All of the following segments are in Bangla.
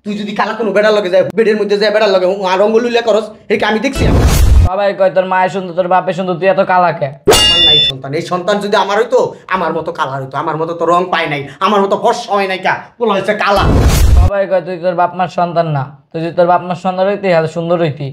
তুই যদি কালা কোনো বেড়ার লগে যায় বেডের মধ্যে যায় বেড়ার লগে রঙ্গলুলিয়া করস এটা আমি দেখছি। সবাই কয় তোর মায়ের সুন্দর তোর বাপের সুন্দর, তুই এত কালা কে? আমার নাই সন্তান, এই সন্তান যদি আমার হইতো আমার মতো কালা হইতো, আমার মতো তো রং পায় নাই, আমার মতো ফর্সা হয় নাই, কা বলা হয়েছে কালা। সবাই কয় তুই তোর বাপ মার সন্তান না, তুই যদি তোর বাপ মার সন্তান হইতি তাহলে সুন্দর হইতি।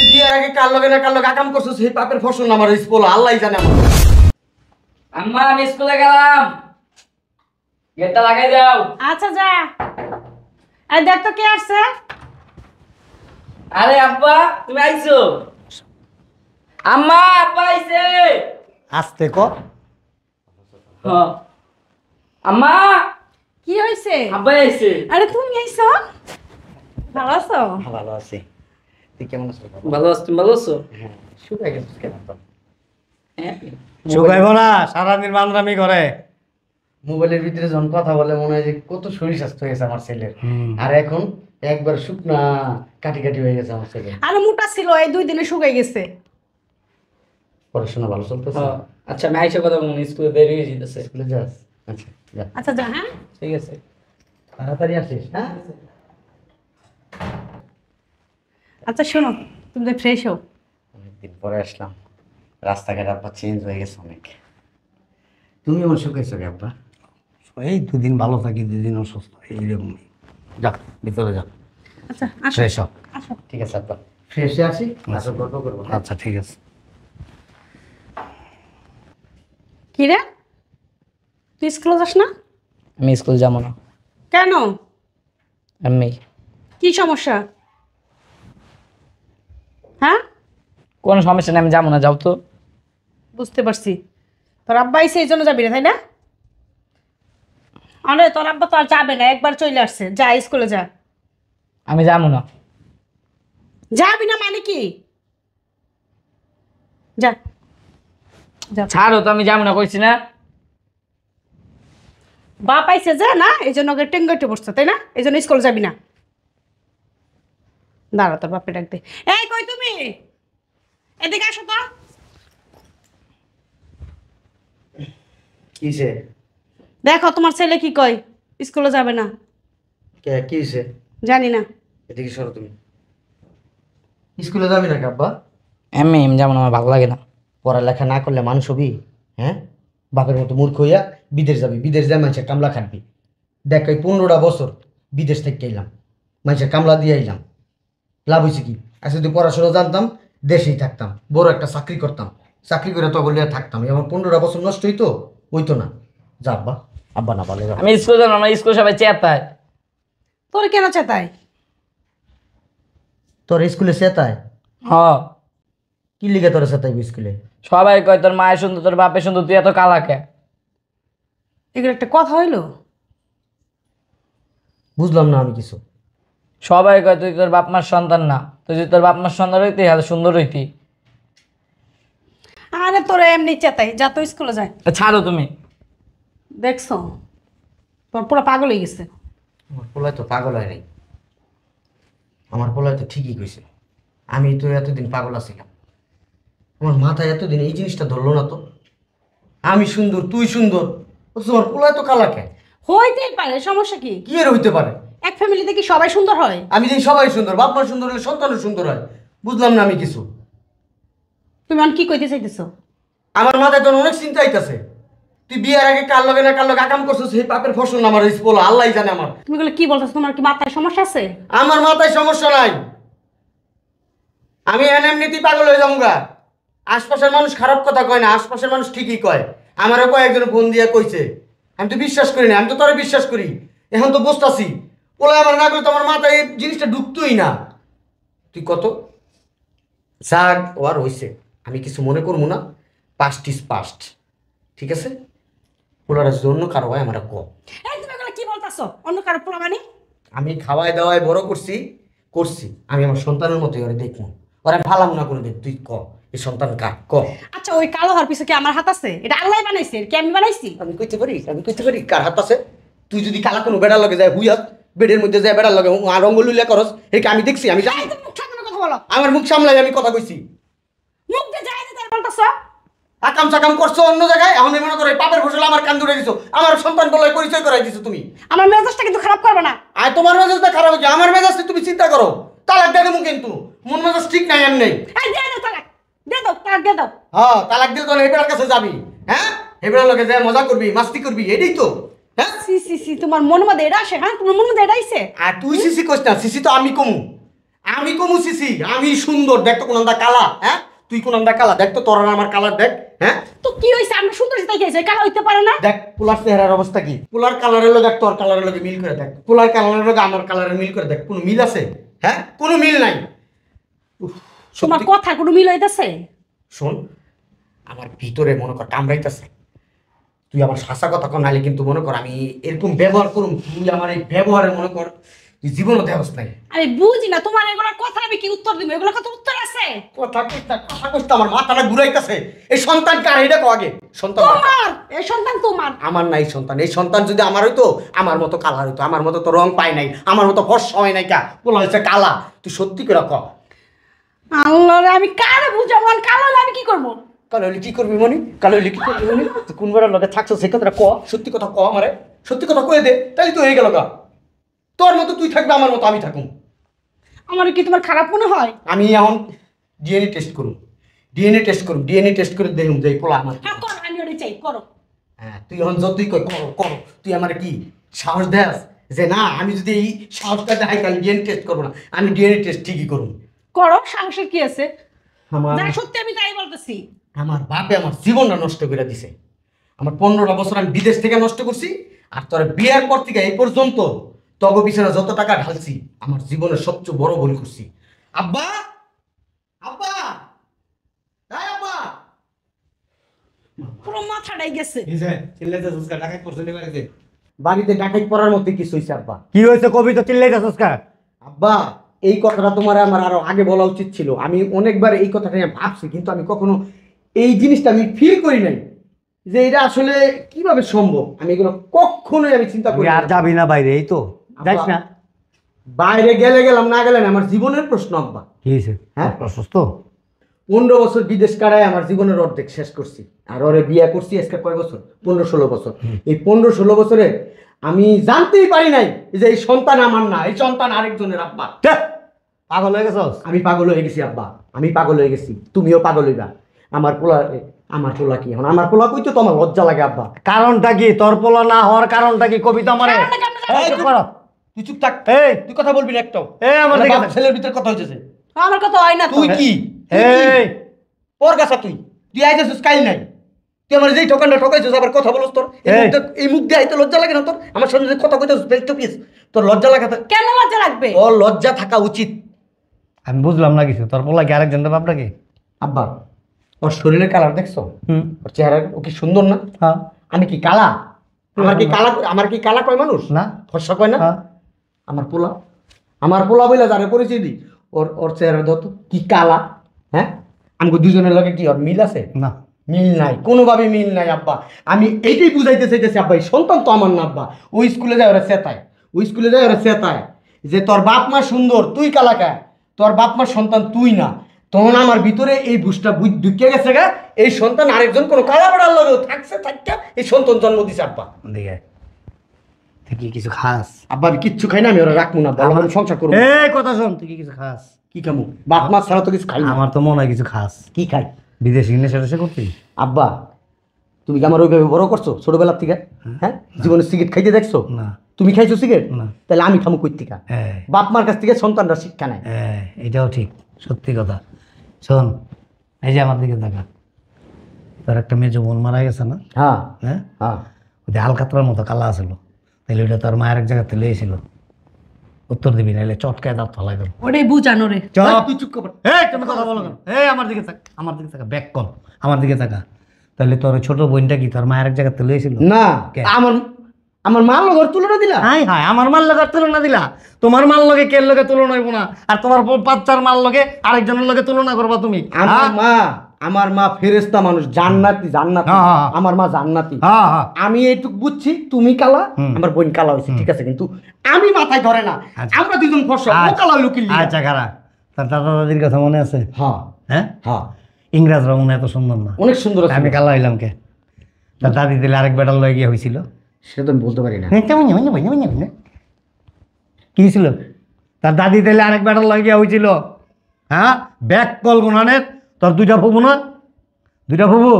বিয়ের আগে কার লগে না কার লগে আকাম করছিস সেই পাপের ফসল আমার হইছে বলো আল্লাহই জানে। আমার আম্মা আমি স্কুলে গেলাম, গেটটা লাগাই দাও। আচ্ছা যা। এই দেখ তো কে আসছে। আরে আব্বা তুমি আইছো? আম্মা আব্বা আইছে। আস্তে ক। হ্যাঁ আম্মা কি হইছে? আব্বা আইছে। আরে তুমি আইছো? ভালো আছো? ভালো আছি, তুই কেমন আছিস? ভালো আছো? তুমি ভালো আছো? শুকাই গেছিস কেন? শুকাইব না, সারাদিন বান্দরামি করে। মোবাইলের ভিতরে যখন কথা বলে মনে হয় যে কত শরীর স্বাস্থ্য হয়েছে আমার ছেলের, আর এখন একবার শুকনা কাটি কাটি হয়ে গেছে আমার ছেলে। আরে মোটা ছিল, এই 2 দিনে শুকাই গেছে। পড়াশোনা ভালো চলতেছে? আচ্ছা আমি আইসা কথা বলুন, স্কুলে দেরি হয়ে যেতেছে। স্কুলে যাস? আচ্ছা যা, আচ্ছা যা। হ্যাঁ ঠিক আছে। তাড়াতাড়ি আসিস। হ্যাঁ আচ্ছা শোনো, তুমি তো ফ্রেশ হও। অনেকদিন পরে আসলাম, রাস্তাঘাট আব্বা চেঞ্জ হয়ে গেছে অনেক। তুমি আমার শুকাইছো রে আব্বা? এই 2 দিন ভালো থাকি, 2 দিন অসুস্থ, এইরকমই। যা ভিতরে যা, আচ্ছা আসো ফ্রেশ হ। আসো। ঠিক আছে আব্বা ফ্রেশে আসি, আসো গল্প করবো। আচ্ছা ঠিক আছে। কি রে, তুই স্কুলে যাস না আমি স্কুল যাবো না। কেন? আমি কি সমস্যা? হ্যাঁ কোনো সমস্যা নেই, আমি যাবো না, যাও তো। বুঝতে পারছি, তোর আব্বা আইসে এই জন্য যাবি না তাই না? আরে তোর আব্বা তো আর যাবে না, একবার চলে আসছে। যা স্কুলে যা। আমি যাবো না। যাবি না মানে কি? যা যা। ছাড়ো তো, আমি যাবো না কইছি না। বাপ আইসে যা না, এই জন্য ওকে টেঙ্গটে বসছে তাই না? এই জন্য স্কুলে যাবি না। দাঁড়া, তোর বাপে ডাক দে। এই কই তুমি, এদিকে আসো তো। কিসে? দেখো তোমার ছেলে কি কয়, স্কুলে যাবে না। কে কিসে? জানি না। এদিকে সরো তুমি। স্কুলে যাবি না আব্বা? আমি যাবো না, আমার ভালো লাগে না। পড়ালেখা না করলে মানুষ হবি? হ্যাঁ, বাপের মতো মূর্খ হইয়া বিদেশ যাবি, বিদেশ যায় মানুষের কামলা খাটবি। দেখ এই 15টা বছর বিদেশ থেকে এলাম, মানুষের কামলা দিয়ে আইলাম, লাভ হয়েছে কি? আজ যদি পড়াশোনা জানতাম দেশেই থাকতাম, বড় একটা চাকরি করতাম, চাকরি করে তখন লিয়া থাকতাম। এবার 15টা বছর নষ্ট হইতো না। যা আব্বা, আব্বা না বলে। আমি স্কুল যাবো না, আমার স্কুল সবাই চেতায়। তোর কেন চেতায়? তোর স্কুলে সেতায়? হ, কি লিখে তোর সেতাইব স্কুলে? সবাই কয় তোর মায়ের সুন্দর তোর বাপের সুন্দর, তুই এত কালা কে? এগুলো একটা কথা হইলো? বুঝলাম না আমি কিছু। সবাই কয় তুই তোর বাপ মার সন্তান না, তুই যদি তোর বাপ মার সন্তান হইতি তাহলে সুন্দর হইতি। আরে তোরা এমনি চেতাই, যা তো স্কুলে যায়। ছাড়ো তুমি। দেখছো, তোর পুরো পাগল হয়ে গেছে। আমার পোলায় তো পাগল হয় নাই, আমার পোলায় তো ঠিকই কইছে। আমি তো এতদিন পাগল আছিলাম, আমার মাথায় এতদিন এই জিনিসটা ধরলো না তো। আমি সুন্দর, তুই সুন্দর, তোমার পোলায় তো কালা কে? হইতেই পারে, সমস্যা কি? কি এর হইতে পারে? এক ফ্যামিলিতে কি সবাই সুন্দর হয়? আমি দেখি সবাই সুন্দর, বাপ মা সুন্দর হলে সন্তানও সুন্দর হয়। বুঝলাম না আমি কিছু। তুমি এখন কি কইতে চাইতেছো? আমার মাথায় তো অনেক চিন্তা আইতাছে। তুই বিয়ের আগে কার লগে না কার লগে আকাম করছিস সেই পাপের ফসল আমার হইছে বলো আল্লাহই জানে। আমার তুমি গুলো কি বলতেছো? তোমার কি মাথায় সমস্যা আছে? আমার মাথায় সমস্যা নাই, আমি এমনিতেই পাগল হয়ে যাবো গা। আশপাশের মানুষ খারাপ কথা কয় না, আশপাশের মানুষ ঠিকই কয়। আমারও কয়েকজন ফোন দিয়া কইছে, আমি তো বিশ্বাস করি না। আমি তো তোরে বিশ্বাস করি, এখন তো বসতাছি। ওলা আমার না করলে তো আমার মাথায় এই জিনিসটা ঢুকতোই না। তুই কত যাক ও আর হইছে, আমি কিছু মনে করবো না। পাস্ট ইজ পাস্ট, ঠিক আছে? ওলার জন্য কারো হয় আমার ক। এই তুমি এগুলো কি বলতেছো? অন্য কারো পোলা মানে? আমি খাওয়াই দাওয়াই বড় করছি আমি আমার সন্তানের মতোই ওরে দেখবো, ওরা ফালাম না করে দেখ। তুই ক এই সন্তান কার ক? আচ্ছা ওই কালো হওয়ার পিছে কি আমার হাত আছে? এটা আল্লাহ বানাইছে, কি আমি বানাইছি? আমি কইতে পারি কার হাত আছে? তুই যদি কালা কোনো বেড়ার লগে যায় হুইয়া বেডের মধ্যে যায় বেড়ার লগে রঙ্গলুলিয়া করস এটা আমি দেখছি, আমি জানি। এই তুমি মুখ সামনে কথা বলো। আমার মুখ সামলাই আমি কথা কইছি। মুখ দিয়ে যাই দিতে বলতেছো? আকাম সাকাম করছো অন্য জায়গায়, এখন মনে করো এই পাপের ফসল আমার কান ধরে দিছো, আমার সন্তান বলে পরিচয় করাই দিছো তুমি। আমার মেজাজটা কিন্তু খারাপ করবে না। আর তোমার মেজাজটা খারাপ হচ্ছে, আমার মেজাজটা তুমি চিন্তা করো। তালাক দিয়ে দেবো কিন্তু, মন মেজাজ ঠিক নাই এমনি। এই দিয়ে দাও তালাক, দিয়ে দাও, তালাক দিয়ে দাও। হ্যাঁ, তালাক দিলে তখন হেবেলার কাছে যাবি, হ্যাঁ হেবেলার লোকে যায় মজা করবি, মাস্তি করবি, এটাই তো। হ্যাঁ, সি সি সি, তোমার মন মধ্যে এটা আসে? হ্যাঁ, তোমার মন মধ্যে এটা আইছে? আর তুই সিসি কইস না, সিসি তো আমি কমু সিসি, আমি সুন্দর, দেখ তো কোন আন্দা কালা, হ্যাঁ তুই কোন আন্দা কালা, দেখ তো তোর আর আমার কালার দেখ, হ্যাঁ তো কি হইছে? আমরা সুন্দর সিতা গেছে, কালা হইতে পারে না? দেখ পোলার চেহারার অবস্থা কি, পোলার কালারের লোক তোর কালারের লোকে মিল করে দেখ, পোলার কালারের লোক আমার কালারের মিল করে দেখ, কোনো মিল আছে? হ্যাঁ, কোনো মিল নাই। উফ, তোমার সত্যি। কথা কোনো মিল হইতাছে? শোন, আমার ভিতরে মনে কর কামড়াইতেছে, তুই আমার শাসা কথা কর, নাহলে কিন্তু মনে কর আমি এরকম ব্যবহার করুম, তুই আমার এই ব্যবহারে মনে কর তুই জীবনও দেহস নাই। আমি বুঝি না তোমার এগুলোর কথা, আমি কি উত্তর দিব? এগুলোর কথা উত্তর আছে? কথা কইতা আমার মাথাটা ঘুরাইতেছে। এই সন্তান কার এটা কো আগে, সন্তান কার? তোমার এই সন্তান তোমার। আমার নাই সন্তান, এই সন্তান যদি আমার হইতো, আমার মতো কালা হইতো, আমার মতো তো রং পাই নাই, আমার মতো ফর্সা হয় নাই, কা পোলা হয়েছে কালা। তুই সত্যি করে ক, আল্লাহ রে, আমি কারে বুঝাবো? আর কালো হলে আমি কি করবো? কালো হইলে কি করবি মনি, কালো হইলে কি করবি মনি? তুই কোন বেড়ার লগে থাকছো সে কথাটা ক, সত্যি কথা ক আমারে, সত্যি কথা কয়ে দে, তাহলে তো হয়ে গেল গা। তোর মতো তুই থাকবে, আমার মতো আমি থাকুম। আমার কি তোমার খারাপ মনে হয়? আমি এখন ডিএনএ টেস্ট করুম, ডিএনএ টেস্ট করে দেখুন যে এই পোলা আমার। হ্যাঁ করো, আমি ওটাই চাই, করো। হ্যাঁ, তুই এখন যতই কর করো করো, তুই আমার কি সাহস দেস যে না আমি যদি এই সাহসটা দেখাই তাহলে ডিএনএ টেস্ট করবো না? আমি ডিএনএ টেস্ট ঠিকই করুন। করো, সাহসের কি আছে? আমার যা সত্যি আমি তাই বলতেছি। আমার বাপে আমার জীবনটা নষ্ট করে দিছে, আমার 15টা বছর আমি বিদেশ থেকে নষ্ট করছি, আর তোর বিয়ের পর থেকে এই পর্যন্ত তগ বিছানা যত টাকা ঢালছি, আমার জীবনের সবচেয়ে বড় ভুল করছি। আব্বা, আব্বা, এই আব্বা, পুরো মাথাটাই গেছে। বাড়িতে ডাকাই পড়ার মধ্যে কিছু হয়েছে আব্বা। কি হয়েছে কবি তো চিল্লাইতেছস কা? আব্বা, এই কথাটা তোমার আমার আরো আগে বলা উচিত ছিল। আমি অনেকবার এই কথাটা নিয়ে ভাবছি, কিন্তু আমি কখনো এই জিনিসটা আমি ফিল করি নাই যে এটা আসলে কিভাবে সম্ভব। আমি এগুলো কখনোই আমি চিন্তা করি তুই আর না। যাবি না বাইরে, এই তো যাইস না। বাইরে গেলে গেলাম, না গেলে না, আমার জীবনের প্রশ্ন আব্বা। কি হয়েছে? হ্যাঁ? অসুস্থ? 15 বছর বিদেশ কাটায় আমার জীবনের অর্ধেক শেষ করছি, আর ওরে বিয়ে করছি আজকে কয় বছর? 15-16 বছর। এই 15-16 বছরে আমি জানতেই পারি নাই যে এই সন্তান আমার না, এই সন্তান আরেকজনের। আব্বা, ধ্যাৎ, পাগল হয়ে গেছস? আমি পাগল হয়ে গেছি আব্বা, আমি পাগল হয়ে গেছি, তুমিও পাগল হইবা। আমার পোলা কি এখন? আমার পোলা কইতে তো আমার লজ্জা লাগে আব্বা। কারণটা কি? তোর পোলা না হওয়ার কারণটা কি? কবিতা আমারে কারণটা কি আপনি জানেন? এই, চুপ করো। তুই চুপ থাক, এই তুই কথা বলবি না একটাও। এই আমার আমার দিকে বাপ ছেলের ভিতরে কথা হইতেছে। আমার কথা হয় না তো। তুই কি এই ওর কাছে তুই আইতেছিস কাইল নাই, তুই আমার যেই ঠকানটা ঠকাইছিস আবার কথা বলছ। তোর এই। এই মুখ দিয়ে আইতে লজ্জা লাগে না তোর? আমার সামনে যে কথা কইতেছিস ফেস টু ফেস, তোর লজ্জা লাগা? কেন লজ্জা লাগবে? ওর লজ্জা থাকা উচিত। আমি বুঝলাম না কিছু। তোর পোলা কি আরেকজনের বাপটা কি? আব্বা, ওর শরীরের কালার দেখছো? হুম, ওর চেহারা ও কি সুন্দর না? হ্যাঁ, আমি কি কালা? আমার কি কালা কয় মানুষ? না, ফর্সা কয় না? হ্যাঁ। আমার পোলা বইলা যারে পরিচয় দিই, ওর চেহারা ধর তো কি কালা। হ্যাঁ, আমাকে দুজনের লগে কি ওর মিল আছে? না, মিল নাই, কোনোভাবে মিল নাই আব্বা। আমি এইটাই বুঝাইতে চাইতেছি আব্বা, এই সন্তান তো আমার না আব্বা। ওই স্কুলে যায় ওরা চেতায়, যে তোর বাপ মা সুন্দর, তুই কালাকা, তোর বাপ মার সন্তান তুই না। তখন আমার ভিতরে এই বুঝটা ঢুকে গেছে গা, এই সন্তান আরেকজন কোনো কালা বেড়ার লগেও থাকছে, থাকতে এই সন্তান জন্ম দিছে আব্বা। দিকে তুই কি কিছু খাস? আব্বা, আমি কিচ্ছু খাই না, আমি ওরা রাখবো না, বলো আমি সংসার করবো। এই কথা শোন, তুই কি কিছু খাস? কি খামু? বাপ মা ছাড়া তো কিছু খাই না। আমার তো মনে হয় কিছু খাস। কি খাই? বিদেশি নেশা টেশা করতি? আব্বা, তুমি কি আমার ওইভাবে বড় করছো ছোটবেলার থেকে? হ্যাঁ, জীবনে সিগারেট খাইতে দেখছো? না। তুমি খাইছো সিগারেট? না। তাহলে আমি খামু কই থেকে? হ্যাঁ, বাপ মার কাছ থেকে সন্তানরা শিক্ষা নেয়। হ্যাঁ, এটাও ঠিক, সত্যি কথা। শোন, এই যে আমার দিকে দেখা, তোর একটা মেজো বোন মারা গেছে না? হ্যাঁ, হ্যাঁ, হ্যাঁ। ওদের আলকাতরার মতো কালা আছিল, তাহলে ওইটা তোর মায়ের এক জায়গাতে লইয়েছিল। উত্তর দিবি, নাহলে চটকায় দাঁত ফলাই দেবো। ওটাই বুঝানো রে। চপ। তুই চুপ কর। এই তুমি কথা বলো কেন? এই আমার দিকে তাকা, আমার দিকে তাকা, ব্যাক কর, আমার দিকে তাকা। তাহলে তোর ছোট বোনটা কি তোর মায়ের এক জায়গাতে লইয়েছিল? না, কে? আমার মার ঘর তুলনা দিলা। হাই হাই, আমার মাল লগে তুলনা দিলা? তোমার মাল লগে কের লগে তুলনা হইব না, আর তোমার বাচ্চার মাল লগে আরেকজনের লগে তুলনা করবা তুমি? আমার মা ফেরেশতা মানুষ, জান্নাতি। হ্যাঁ, হ্যাঁ। আমার মা জান্নাতি। হ্যাঁ, হ্যাঁ। আমি এইটুক বুঝছি, তুমি কালা, আমার বোন কালা হয়েছে, ঠিক আছে, কিন্তু আমি মাথায় ধরে না। আচ্ছা। আমরা দুজন ফর্সা, ও কালা হইলো কি লিগা? আচ্ছা, খারা, তার দাদা দাদির কথা মনে আছে? হ্যাঁ, হ্যাঁ, হ্যাঁ। ইংরেজরা মনে এত সুন্দর না। অনেক সুন্দর আছে। আমি কালা হইলাম কে? তার দাদি দিলে আরেক বেটার লয়ে গিয়ে হয়েছিল। সেটা তো আমি বলতে পারি না। কি ছিল? তার দাদি দিলে আরেক বেটার লয়ে গিয়ে হয়েছিল। হ্যাঁ, ব্যাক কল গুনানের। তোর দুইটা ফুবু না? দুইটা ফুবু,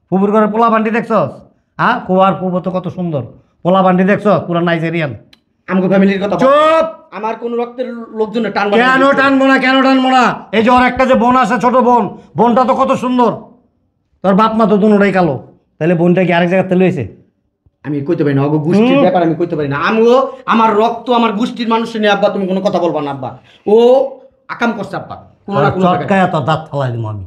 ফুবুর ঘরে পোলা বান্ডি দেখছস? হ্যাঁ, কুয়ার ফুবু তো কত সুন্দর। পোলা বান্ডি দেখছস? পুরা নাইজেরিয়ান। আমাকে ফ্যামিলির কথা চুপ! আমার কোন রক্তের লোকজন টানবো কেন টানবো না, কেন টানবো না? এই যে ওর একটা যে বোন আছে, ছোট বোন, বোনটা তো কত সুন্দর। তোর বাপ মা তো দুটোটাই কালো, তাহলে বোনটা কি আরেক জায়গাতে লইছে? আমি কইতে পারি না, ওগো গোষ্ঠীর ব্যাপার আমি কইতে পারি না। আমার রক্ত আমার গোষ্ঠীর মানুষ নিয়ে আব্বা তুমি কোনো কথা বলবা না আব্বা। ও আকাম করছে আব্বা, কোনো না কোনো জায়গায়। চটকায়া তোর দাঁত ফালাই দেবো আমি,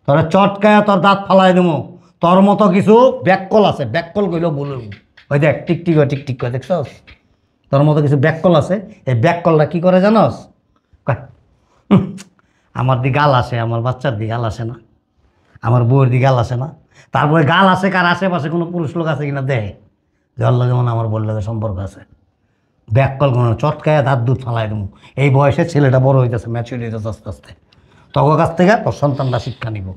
তোরা চটকায়া তোর দাঁত ফালাই দেবো। তোর মতো কিছু ব্যাককল আছে, ব্যাককল কইলেও বলবো। ওই দেখ টিকটিক হয়, টিকটিক করে দেখছস? তোর মতো কিছু ব্যাককল আছে। এই ব্যাককলটা কি করে জানস? কয়, আমার দিকে গাল আসে, আমার বাচ্চার দিকে গাল আসে না, আমার বউয়ের দিকে গাল আসে না। তারপরে গাল আসে কার আশেপাশে কোনো পুরুষ লোক আছে কিনা দেয়, যার লাগে মনে আমার বললে সম্পর্ক আছে। ব্যাককল কোনো চটকায় দাঁত দুধ ফালাই দেবো। এই বয়সে ছেলেটা বড় হইতেছে, ম্যাচিউর হইতেছে আস্তে আস্তে। তখন কাছ থেকে তোর সন্তানরা শিক্ষা নিব।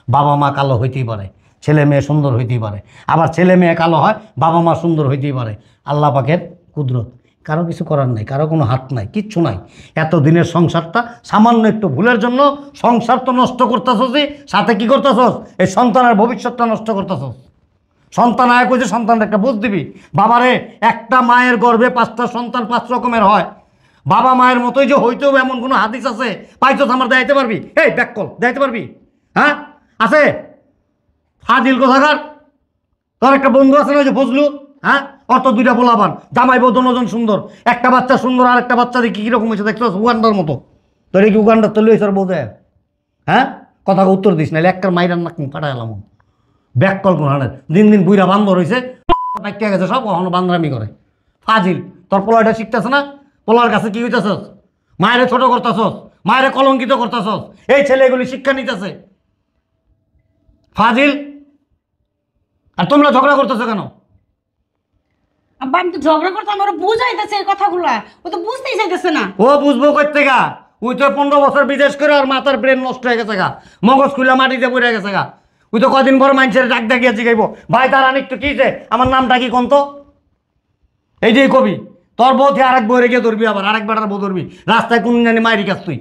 বাবা মা কালো হইতেই পারে, ছেলে মেয়ে সুন্দর হইতেই পারে, আবার ছেলে মেয়ে কালো হয়, বাবা মা সুন্দর হইতেই পারে। আল্লাহ পাকের কুদরত, কারো কিছু করার নাই, কারো কোনো হাত নাই, কিচ্ছু নাই। এত দিনের সংসারটা সামান্য একটু ভুলের জন্য সংসার তো নষ্ট করতেছসই, সাথে কি করতেছস? এই সন্তানের ভবিষ্যৎটা নষ্ট করতেছস। সন্তান আয় কইছে সন্তানটা একটা বুঝ দিবি। বাবারে, একটা মায়ের গর্ভে 5টা সন্তান 5 রকমের হয়। বাবা মায়ের মতোই যে হইতেও এমন কোনো হাদিস আছে পাইছস আমার দেখাইতে পারবি? এই ব্যাককল দেখাইতে পারবি? হ্যাঁ আছে? ফাজিল কোথাকার। তোর একটা বন্ধু আছে না যে ফজলু? হ্যাঁ, অত দুইটা পোলাপান, জামাই বউ দুজন সুন্দর, একটা বাচ্চা সুন্দর আর একটা বাচ্চা দেখি কিরকম হয়েছে দেখছস? উগান্ডার মতো। তোর কি উগান্ডার তো লইছ বোঝে? হ্যাঁ, কথা উত্তর দিস নাহলে একটা মাইরান নাক ফাটাই এলাম। ব্যাককল কোনানের দিন দিন বুইরা বান্দর হয়েছে, গেছে সব, কখনো বান্দরামি করে। ফাজিল, তোর পোলাটা শিখতেছে না? পোলার কাছে কি হইতেছস? মায়েরে ছোট করতেছস, মায়েরে কলঙ্কিত করতেছস। এই ছেলে এগুলি শিক্ষা নিতেছে। ফাজিল। আর তোমরা ঝগড়া করতেছো কেন? আব্বা আমি তো ঝগড়া করতাম, ওরা বুঝাইতেছে এই কথাগুলা, ও তো বুঝতেই চাইতেছে না। ও বুঝবো করতে গা? ওই তো 15 বছর বিদেশ করে আর মাথার ব্রেন নষ্ট হয়ে গেছে গা, মগজ খুলে মাটিতে পড়ে গেছে গা। ওই তো কদিন পর মানুষের ডাক ডাকিয়া জিগাইব, ভাই তার আনিক তো কি যে আমার নামটা কি কোন তো? এই যে কবি তোর বউ থেকে আরেক বউ রেখে ধরবি, আবার আরেক বেটার বউ ধরবি, রাস্তায় কোন জানি মাইরি কাছ তুই।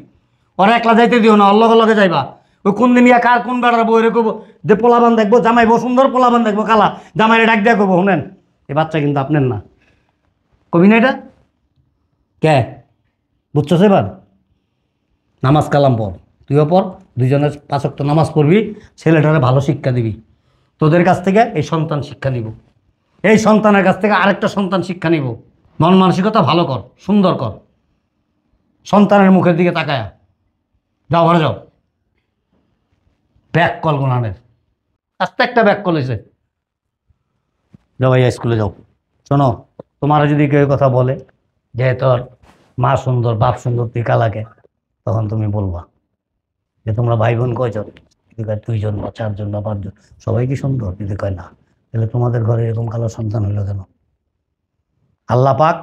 ওরা একলা যাইতে দিও না, অল্লগে লগে যাইবা। ওই কোন দিন ইয়া কার কোন বেটার বউ রেখে যে পোলাবান দেখবো, জামাই বউ সুন্দর, পোলাবান দেখবো কালা, জামাইরে ডাক দিয়া করবো, শুনেন এই বাচ্চা কিন্তু আপনার না। কবি না এটা? কে বুঝছো? এবার নামাজ কালাম পড়, তুইও পড়, দুইজনের 5 ওয়াক্ত নামাজ পড়বি, ছেলেটারে ভালো শিক্ষা দিবি। তোদের কাছ থেকে এই সন্তান শিক্ষা নিব, এই সন্তানের কাছ থেকে আরেকটা সন্তান শিক্ষা নিব। মন মানসিকতা ভালো কর, সুন্দর কর, সন্তানের মুখের দিকে তাকায়া যাও, ঘরে যাও। ব্যাক কল গোনানের আস্তে একটা ব্যাক কল হয়েছে। যাও ভাইয়া, স্কুলে যাও। শোনো, তোমার যদি কেউ কথা বলে যে তোর মা সুন্দর, বাপ সুন্দর, তুই কালাকে, তখন তুমি বলবা যে তোমরা ভাই বোন কয়জন? যদি কয় 2 জন বা 4 জন বা 5 জন, সবাই কি সুন্দর? যদি কয় না, তাহলে তোমাদের ঘরে এরকম কালো সন্তান হইলো কেন? আল্লাহ পাক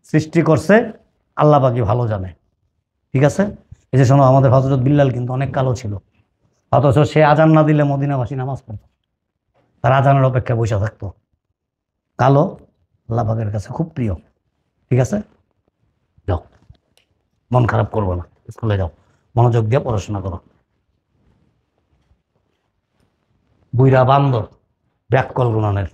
সৃষ্টি করছে, আল্লাহ পাকই ভালো জানে। ঠিক আছে? এই যে শোনো, আমাদের হযরত বিল্লাল কিন্তু অনেক কালো ছিল, অথচ সে আজান না দিলে মদিনাবাসী নামাজ পড়তো, তার আজানের অপেক্ষায় বসে থাকতো। কালো আল্লাহ পাকের কাছে খুব প্রিয়। ঠিক আছে, যাও, মন খারাপ করবো না, স্কুলে যাও, মনোযোগ দিয়ে পড়াশোনা করো। বুইরা বান্দর, ব্যাককল গুণনের।